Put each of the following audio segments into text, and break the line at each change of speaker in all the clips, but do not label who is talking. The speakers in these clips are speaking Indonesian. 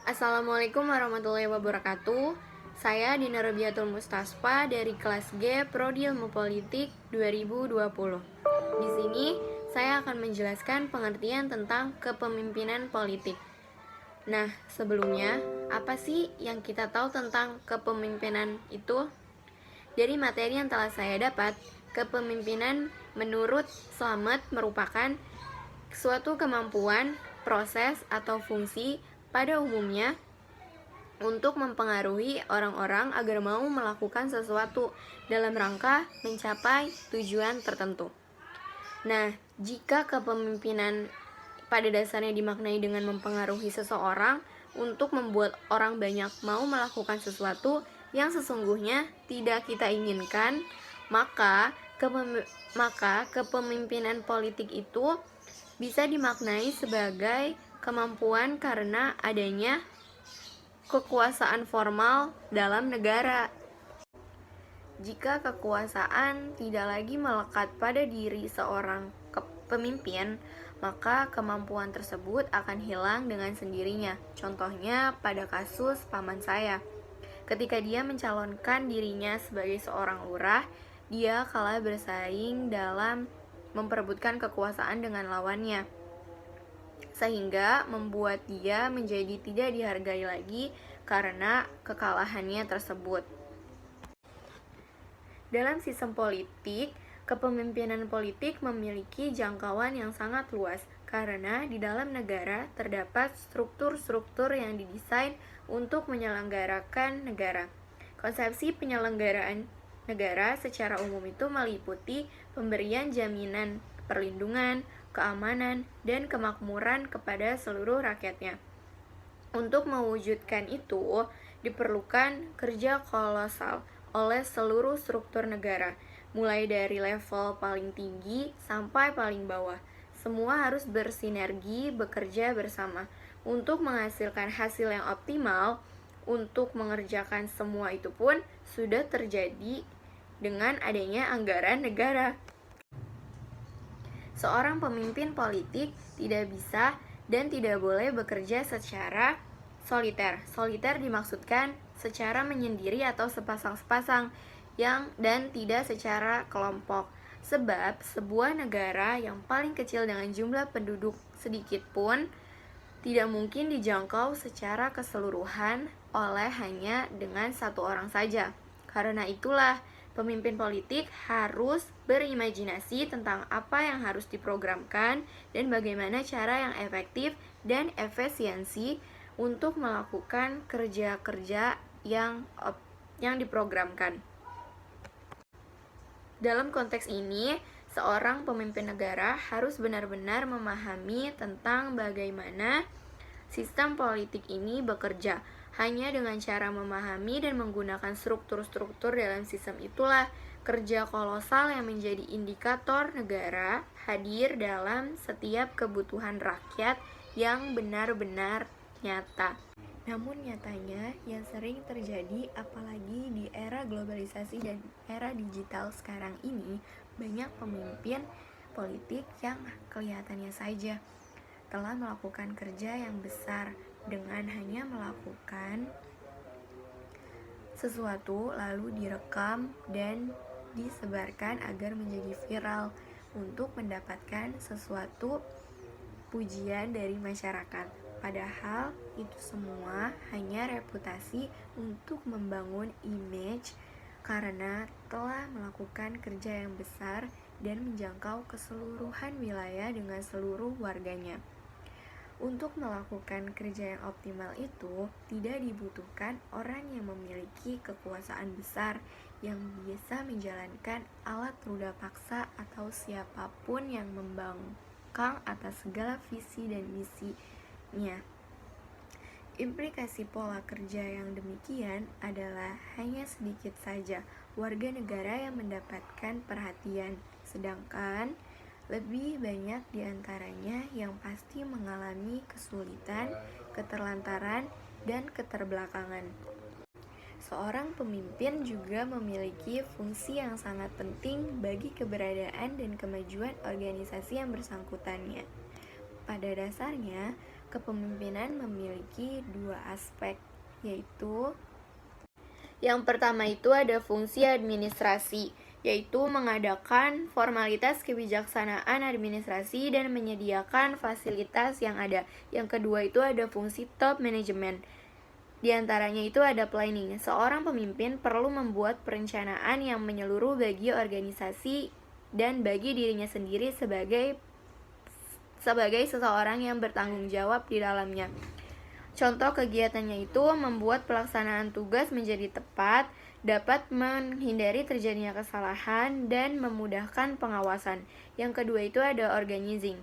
Assalamualaikum warahmatullahi wabarakatuh. Saya Dina Robiatul Mustasfa dari kelas G Prodi Ilmu Politik 2020. Di sini saya akan menjelaskan pengertian tentang kepemimpinan politik. Nah, sebelumnya, apa sih yang kita tahu tentang kepemimpinan itu? Dari materi yang telah saya dapat, kepemimpinan menurut Slamet merupakan suatu kemampuan, proses, atau fungsi pada umumnya untuk mempengaruhi orang-orang agar mau melakukan sesuatu dalam rangka mencapai tujuan tertentu. Nah, jika kepemimpinan pada dasarnya dimaknai dengan mempengaruhi seseorang untuk membuat orang banyak mau melakukan sesuatu yang sesungguhnya tidak kita inginkan, maka kepemimpinan politik itu bisa dimaknai sebagai kemampuan karena adanya kekuasaan formal dalam negara. Jika kekuasaan tidak lagi melekat pada diri seorang pemimpin, maka kemampuan tersebut akan hilang dengan sendirinya. Contohnya pada kasus paman saya. Ketika dia mencalonkan dirinya sebagai seorang lurah, dia kalah bersaing dalam memperebutkan kekuasaan dengan lawannya, sehingga membuat dia menjadi tidak dihargai lagi karena kekalahannya tersebut. Dalam sistem politik, kepemimpinan politik memiliki jangkauan yang sangat luas karena di dalam negara terdapat struktur-struktur yang didesain untuk menyelenggarakan negara. Konsepsi penyelenggaraan negara secara umum itu meliputi pemberian jaminan perlindungan, keamanan, dan kemakmuran kepada seluruh rakyatnya. Untuk mewujudkan itu, diperlukan kerja kolosal oleh seluruh struktur negara, mulai dari level paling tinggi sampai paling bawah. Semua harus bersinergi, bekerja bersama untuk menghasilkan hasil yang optimal. Untuk mengerjakan semua itu pun sudah terjadi dengan adanya anggaran negara. Seorang pemimpin politik tidak bisa dan tidak boleh bekerja secara soliter. Soliter dimaksudkan secara menyendiri atau sepasang-sepasang dan tidak secara kelompok. Sebab sebuah negara yang paling kecil dengan jumlah penduduk sedikit pun tidak mungkin dijangkau secara keseluruhan oleh hanya dengan satu orang saja. Karena itulah, pemimpin politik harus berimajinasi tentang apa yang harus diprogramkan dan bagaimana cara yang efektif dan efisiensi untuk melakukan kerja-kerja yang diprogramkan. Dalam konteks ini, seorang pemimpin negara harus benar-benar memahami tentang bagaimana sistem politik ini bekerja. Hanya dengan cara memahami dan menggunakan struktur-struktur dalam sistem itulah kerja kolosal yang menjadi indikator negara hadir dalam setiap kebutuhan rakyat yang benar-benar nyata. Namun nyatanya yang sering terjadi apalagi di era globalisasi dan era digital sekarang ini, banyak pemimpin politik yang kelihatannya saja telah melakukan kerja yang besar dengan hanya melakukan sesuatu lalu direkam dan disebarkan agar menjadi viral untuk mendapatkan sesuatu pujian dari masyarakat. Padahal itu semua hanya reputasi untuk membangun image karena telah melakukan kerja yang besar dan menjangkau keseluruhan wilayah dengan seluruh warganya. Untuk melakukan kerja yang optimal itu, tidak dibutuhkan orang yang memiliki kekuasaan besar yang bisa menjalankan alat ruda paksa atau siapapun yang membangkang atas segala visi dan misinya. Implikasi pola kerja yang demikian adalah hanya sedikit saja warga negara yang mendapatkan perhatian, sedangkan lebih banyak diantaranya yang pasti mengalami kesulitan, keterlantaran, dan keterbelakangan. Seorang pemimpin juga memiliki fungsi yang sangat penting bagi keberadaan dan kemajuan organisasi yang bersangkutannya. Pada dasarnya, Kepemimpinan memiliki dua aspek, yaitu yang pertama itu ada fungsi administrasi, yaitu mengadakan formalitas kebijaksanaan administrasi dan menyediakan fasilitas yang ada. Yang kedua itu ada fungsi top management. Di antaranya itu ada planning. Seorang pemimpin perlu membuat perencanaan yang menyeluruh bagi organisasi dan bagi dirinya sendiri sebagai seseorang yang bertanggung jawab di dalamnya. Contoh kegiatannya itu membuat pelaksanaan tugas menjadi tepat, dapat menghindari terjadinya kesalahan, dan memudahkan pengawasan. Yang kedua itu ada organizing.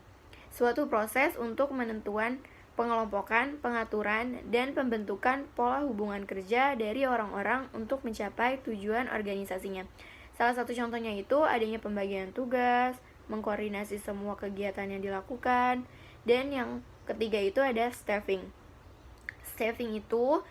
Suatu proses untuk menentukan pengelompokan, pengaturan, dan pembentukan pola hubungan kerja dari orang-orang untuk mencapai tujuan organisasinya. Salah satu contohnya itu adanya pembagian tugas, mengkoordinasi semua kegiatan yang dilakukan, dan yang ketiga itu ada staffing. Staffing itu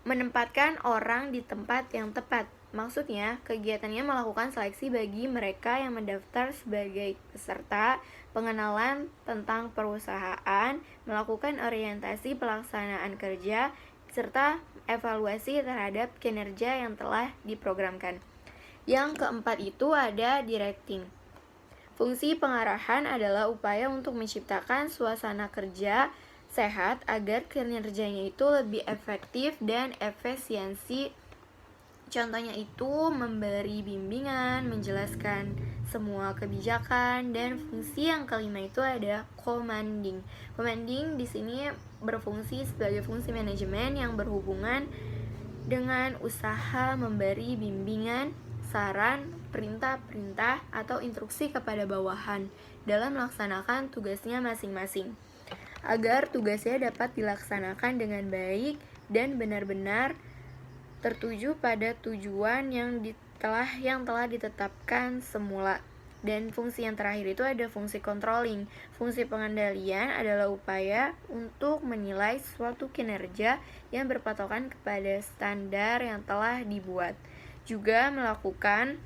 menempatkan orang di tempat yang tepat. Maksudnya, kegiatannya melakukan seleksi bagi mereka yang mendaftar sebagai peserta, pengenalan tentang perusahaan, melakukan orientasi pelaksanaan kerja, serta evaluasi terhadap kinerja yang telah diprogramkan. Yang keempat itu ada directing. Fungsi pengarahan adalah upaya untuk menciptakan suasana kerja sehat agar kinerjanya itu lebih efektif dan efisiensi. Contohnya itu memberi bimbingan, menjelaskan semua kebijakan, dan fungsi yang kelima itu ada commanding. Commanding di sini berfungsi sebagai fungsi manajemen yang berhubungan dengan usaha memberi bimbingan, saran, perintah-perintah, atau instruksi kepada bawahan dalam melaksanakan tugasnya masing-masing, agar tugasnya dapat dilaksanakan dengan baik dan benar-benar tertuju pada tujuan yang telah ditetapkan semula. Dan fungsi yang terakhir itu ada fungsi controlling. Fungsi pengendalian adalah upaya untuk menilai suatu kinerja yang berpatokan kepada standar yang telah dibuat. Juga melakukan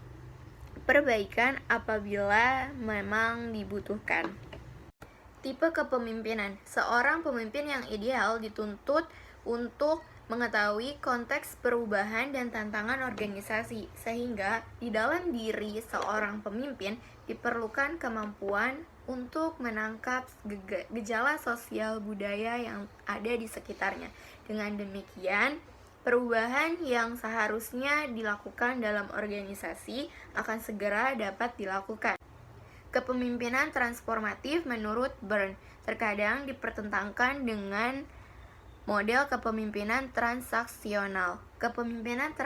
perbaikan apabila memang dibutuhkan. Tipe kepemimpinan. Seorang pemimpin yang ideal dituntut untuk mengetahui konteks perubahan dan tantangan organisasi, sehingga di dalam diri seorang pemimpin diperlukan kemampuan untuk menangkap gejala sosial budaya yang ada di sekitarnya. Dengan demikian, perubahan yang seharusnya dilakukan dalam organisasi akan segera dapat dilakukan. Kepemimpinan transformatif menurut Byrne terkadang dipertentangkan dengan model kepemimpinan transaksional. Kepemimpinan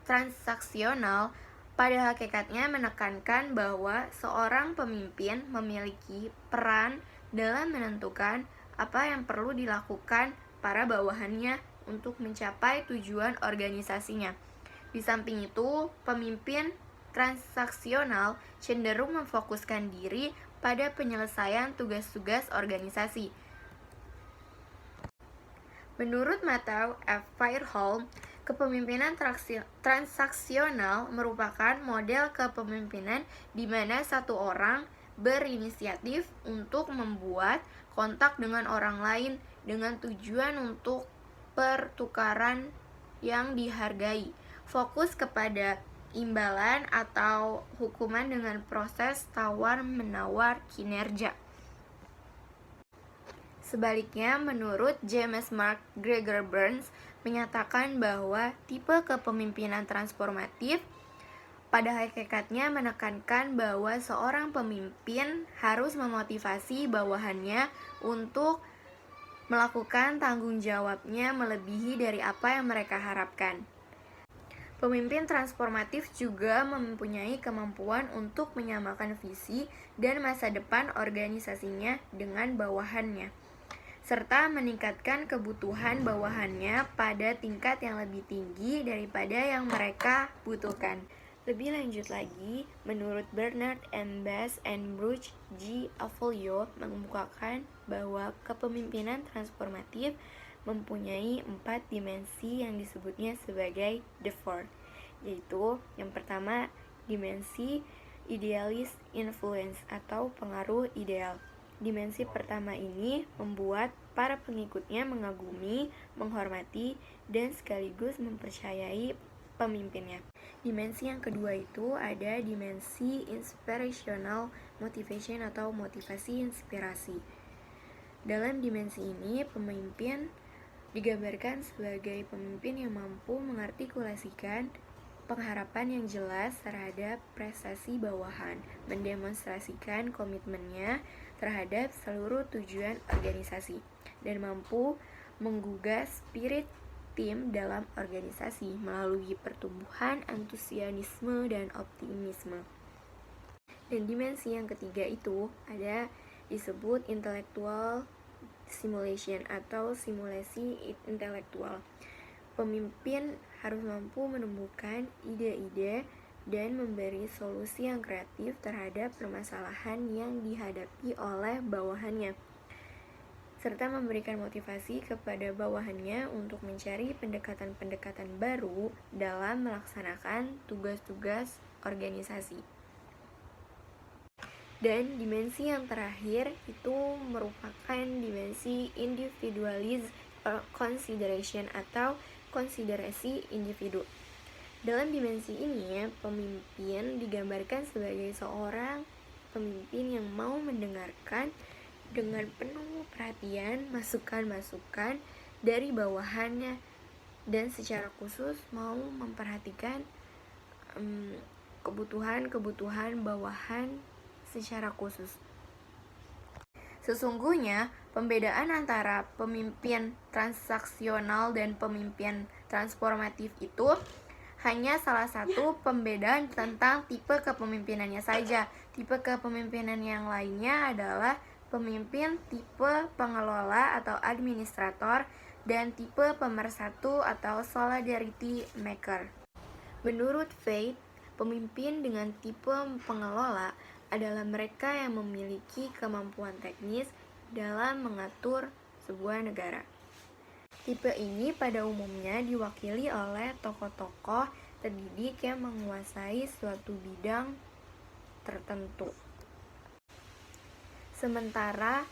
transaksional pada hakikatnya menekankan bahwa seorang pemimpin memiliki peran dalam menentukan apa yang perlu dilakukan para bawahannya untuk mencapai tujuan organisasinya. Di samping itu, pemimpin transaksional cenderung memfokuskan diri pada penyelesaian tugas-tugas organisasi. Menurut Matthew F. Fairholm, kepemimpinan transaksional merupakan model kepemimpinan di mana satu orang berinisiatif untuk membuat kontak dengan orang lain dengan tujuan untuk pertukaran yang dihargai. Fokus kepada imbalan atau hukuman dengan proses tawar-menawar kinerja. Sebaliknya, menurut James Mark Gregor Burns menyatakan bahwa tipe kepemimpinan transformatif pada hakikatnya menekankan bahwa seorang pemimpin harus memotivasi bawahannya untuk melakukan tanggung jawabnya melebihi dari apa yang mereka harapkan. Pemimpin transformatif juga mempunyai kemampuan untuk menyamakan visi dan masa depan organisasinya dengan bawahannya, serta meningkatkan kebutuhan bawahannya pada tingkat yang lebih tinggi daripada yang mereka butuhkan. Lebih lanjut lagi, menurut Bernard M. Bass and Bruce G. Avolio mengemukakan bahwa kepemimpinan transformatif mempunyai 4 dimensi yang disebutnya sebagai The Four, yaitu yang pertama dimensi idealis influence atau pengaruh ideal. Dimensi pertama ini membuat para pengikutnya mengagumi, menghormati, dan sekaligus mempercayai pemimpinnya. Dimensi yang kedua itu ada dimensi inspirational motivation atau motivasi inspirasi. Dalam dimensi ini, pemimpin digambarkan sebagai pemimpin yang mampu mengartikulasikan pengharapan yang jelas terhadap prestasi bawahan, mendemonstrasikan komitmennya terhadap seluruh tujuan organisasi, dan mampu menggugah spirit tim dalam organisasi melalui pertumbuhan antusiasme dan optimisme. Dan dimensi yang ketiga itu ada disebut intellectual simulation atau simulasi intelektual. Pemimpin harus mampu menemukan ide-ide dan memberi solusi yang kreatif terhadap permasalahan yang dihadapi oleh bawahannya, serta memberikan motivasi kepada bawahannya untuk mencari pendekatan-pendekatan baru dalam melaksanakan tugas-tugas organisasi. Dan dimensi yang terakhir itu merupakan dimensi individualist consideration atau konsiderasi individu. Dalam dimensi ini, pemimpin digambarkan sebagai seorang pemimpin yang mau mendengarkan dengan penuh perhatian masukan-masukan dari bawahannya dan secara khusus mau memperhatikan kebutuhan-kebutuhan bawahan secara khusus. Sesungguhnya, pembedaan antara pemimpin transaksional dan pemimpin transformatif itu hanya salah satu pembedaan tentang tipe kepemimpinannya saja. Tipe kepemimpinan yang lainnya adalah pemimpin tipe pengelola atau administrator dan tipe pemersatu atau solidarity maker. Menurut Faith, pemimpin dengan tipe pengelola adalah mereka yang memiliki kemampuan teknis dalam mengatur sebuah negara. Tipe ini pada umumnya diwakili oleh tokoh-tokoh terdidik yang menguasai suatu bidang tertentu. Sementara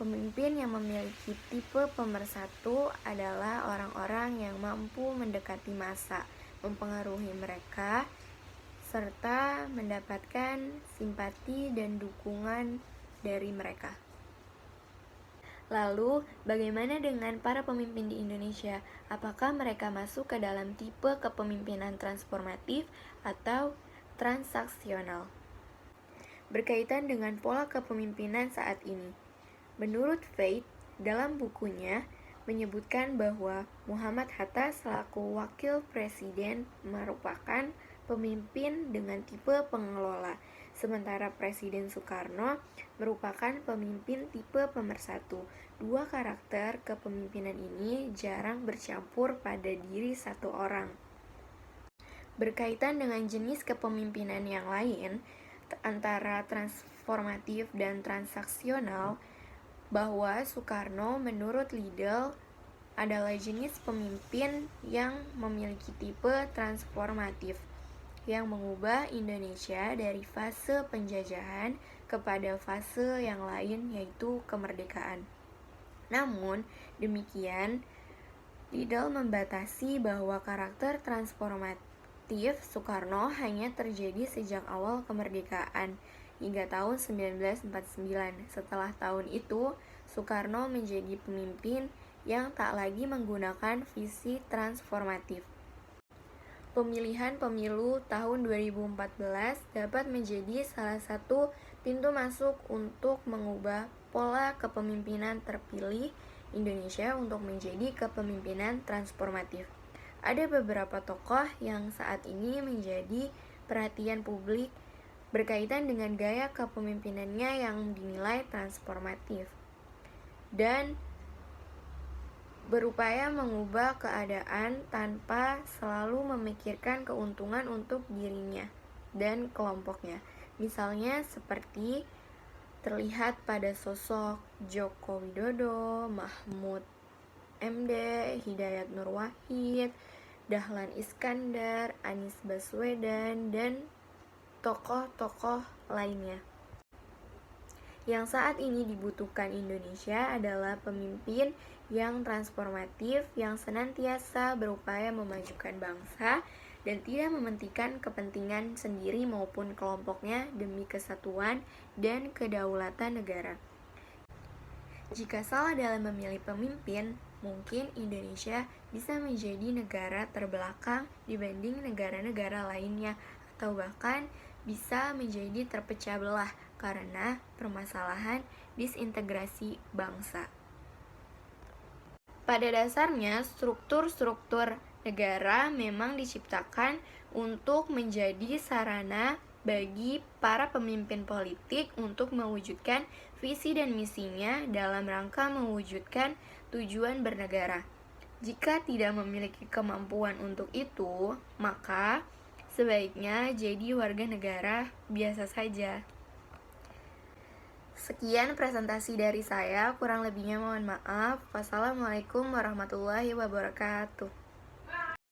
pemimpin yang memiliki tipe pemersatu adalah orang-orang yang mampu mendekati massa, mempengaruhi mereka, serta mendapatkan simpati dan dukungan dari mereka. Lalu, bagaimana dengan para pemimpin di Indonesia? Apakah mereka masuk ke dalam tipe kepemimpinan transformatif atau transaksional? Berkaitan dengan pola kepemimpinan saat ini, menurut Faith, dalam bukunya menyebutkan bahwa Muhammad Hatta selaku wakil presiden merupakan pemimpin dengan tipe pengelola, sementara Presiden Soekarno merupakan pemimpin tipe pemersatu. Dua karakter kepemimpinan ini jarang bercampur pada diri satu orang. Berkaitan dengan jenis kepemimpinan yang lain, antara transformatif dan transaksional, bahwa Soekarno menurut Liddell adalah jenis pemimpin yang memiliki tipe transformatif, yang mengubah Indonesia dari fase penjajahan kepada fase yang lain, yaitu kemerdekaan. Namun demikian, Liddell membatasi bahwa karakter transformatif Soekarno hanya terjadi sejak awal kemerdekaan hingga tahun 1949. Setelah tahun itu, Soekarno menjadi pemimpin yang tak lagi menggunakan visi transformatif. Pemilihan pemilu tahun 2014 dapat menjadi salah satu pintu masuk untuk mengubah pola kepemimpinan terpilih Indonesia untuk menjadi kepemimpinan transformatif. Ada beberapa tokoh yang saat ini menjadi perhatian publik berkaitan dengan gaya kepemimpinannya yang dinilai transformatif dan berupaya mengubah keadaan tanpa selalu memikirkan keuntungan untuk dirinya dan kelompoknya. Misalnya seperti terlihat pada sosok Joko Widodo, Mahfud MD, Hidayat Nur Wahid, Dahlan Iskandar, Anies Baswedan, dan tokoh-tokoh lainnya. Yang saat ini dibutuhkan Indonesia adalah pemimpin yang transformatif, yang senantiasa berupaya memajukan bangsa dan tidak mementingkan kepentingan sendiri maupun kelompoknya demi kesatuan dan kedaulatan negara. Jika salah dalam memilih pemimpin, mungkin Indonesia bisa menjadi negara terbelakang dibanding negara-negara lainnya, atau bahkan bisa menjadi terpecah belah karena permasalahan disintegrasi bangsa. Pada dasarnya, struktur-struktur negara memang diciptakan untuk menjadi sarana bagi para pemimpin politik untuk mewujudkan visi dan misinya dalam rangka mewujudkan tujuan bernegara. Jika tidak memiliki kemampuan untuk itu, maka sebaiknya jadi warga negara biasa saja. Sekian presentasi dari saya, kurang lebihnya mohon maaf. Wassalamualaikum warahmatullahi wabarakatuh.